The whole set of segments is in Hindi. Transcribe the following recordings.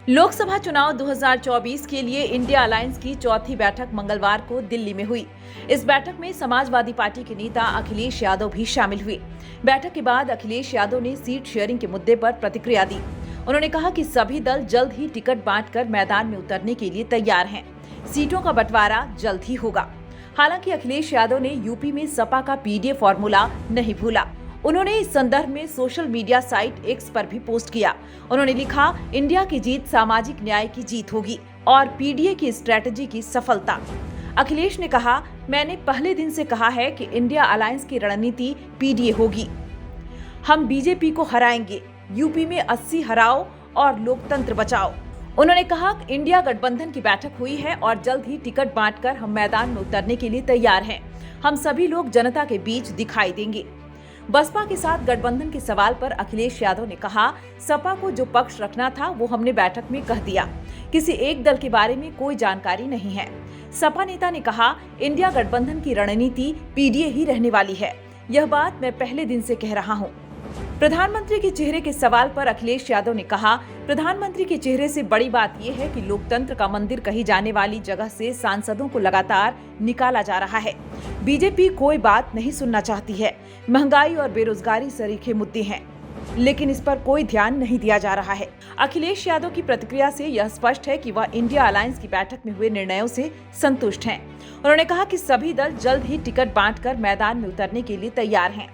लोकसभा चुनाव 2024 के लिए इंडिया अलायंस की चौथी बैठक मंगलवार को दिल्ली में हुई। इस बैठक में समाजवादी पार्टी के नेता अखिलेश यादव भी शामिल हुए। बैठक के बाद अखिलेश यादव ने सीट शेयरिंग के मुद्दे पर प्रतिक्रिया दी। उन्होंने कहा कि सभी दल जल्द ही टिकट बांटकर मैदान में उतरने के लिए तैयार हैं। सीटों का बंटवारा जल्द ही होगा। हालांकि अखिलेश यादव ने यूपी में सपा का पीडीए फॉर्मूला नहीं भूला। उन्होंने इस संदर्भ में सोशल मीडिया साइट एक्स पर भी पोस्ट किया। उन्होंने लिखा, इंडिया की जीत सामाजिक न्याय की जीत होगी और पीडीए की स्ट्रेटजी की सफलता। अखिलेश ने कहा, मैंने पहले दिन से कहा है कि इंडिया अलायंस की रणनीति पीडीए होगी। हम बीजेपी को हराएंगे। यूपी में 80 हराओ और लोकतंत्र बचाओ। उन्होंने कहा, इंडिया गठबंधन की बैठक हुई है और जल्द ही टिकट बांटकर हम मैदान में उतरने के लिए तैयार हैं। हम सभी लोग जनता के बीच दिखाई देंगे। बसपा के साथ गठबंधन के सवाल पर अखिलेश यादव ने कहा, सपा को जो पक्ष रखना था वो हमने बैठक में कह दिया। किसी एक दल के बारे में कोई जानकारी नहीं है। सपा नेता ने कहा, इंडिया गठबंधन की रणनीति पीडीए ही रहने वाली है। यह बात मैं पहले दिन से कह रहा हूँ। प्रधानमंत्री के चेहरे के सवाल पर अखिलेश यादव ने कहा, प्रधानमंत्री के चेहरे से बड़ी बात यह है कि लोकतंत्र का मंदिर कही जाने वाली जगह से सांसदों को लगातार निकाला जा रहा है। बीजेपी कोई बात नहीं सुनना चाहती है। महंगाई और बेरोजगारी सरीखे मुद्दे हैं, लेकिन इस पर कोई ध्यान नहीं दिया जा रहा है। अखिलेश यादव की प्रतिक्रिया से यह स्पष्ट है कि वह इंडिया अलायंस की बैठक में हुए निर्णयों से संतुष्ट हैं। उन्होंने कहा कि सभी दल जल्द ही टिकट बांटकर मैदान में उतरने के लिए तैयार हैं।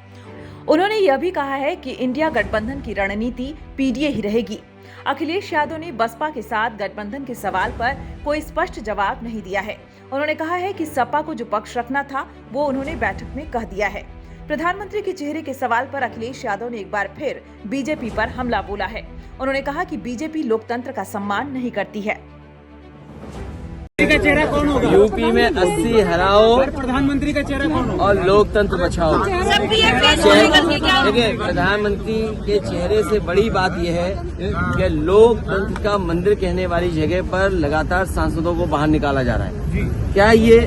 उन्होंने यह भी कहा है कि इंडिया गठबंधन की रणनीति पीडीए ही रहेगी। अखिलेश यादव ने बसपा के साथ गठबंधन के सवाल पर कोई स्पष्ट जवाब नहीं दिया है। उन्होंने कहा है कि सपा को जो पक्ष रखना था वो उन्होंने बैठक में कह दिया है। प्रधानमंत्री के चेहरे के सवाल पर अखिलेश यादव ने एक बार फिर बीजेपी पर हमला बोला है। उन्होंने कहा कि बीजेपी लोकतंत्र का सम्मान नहीं करती है। का चेहरा कौन होगा? यूपी में 80 हराओ, प्रधानमंत्री का चेहरा कौन होगा? और लोकतंत्र बचाओ। देखिए, प्रधानमंत्री के चेहरे से बड़ी बात यह है कि लोकतंत्र का मंदिर कहने वाली जगह पर लगातार सांसदों को बाहर निकाला जा रहा है। क्या ये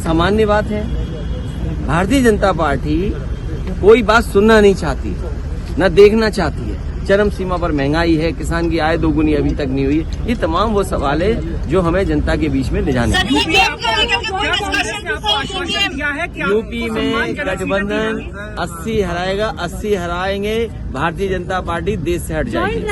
सामान्य बात है? भारतीय जनता पार्टी कोई बात सुनना नहीं चाहती, न देखना चाहती है। चरम सीमा पर महंगाई है, किसान की आय दोगुनी अभी तक नहीं हुई। ये तमाम वो सवाल है जो हमें जनता के बीच में ले जाने हैं। यूपी में गठबंधन 80 हराएगा, 80 हराएंगे। भारतीय जनता पार्टी देश से हट जाएगी।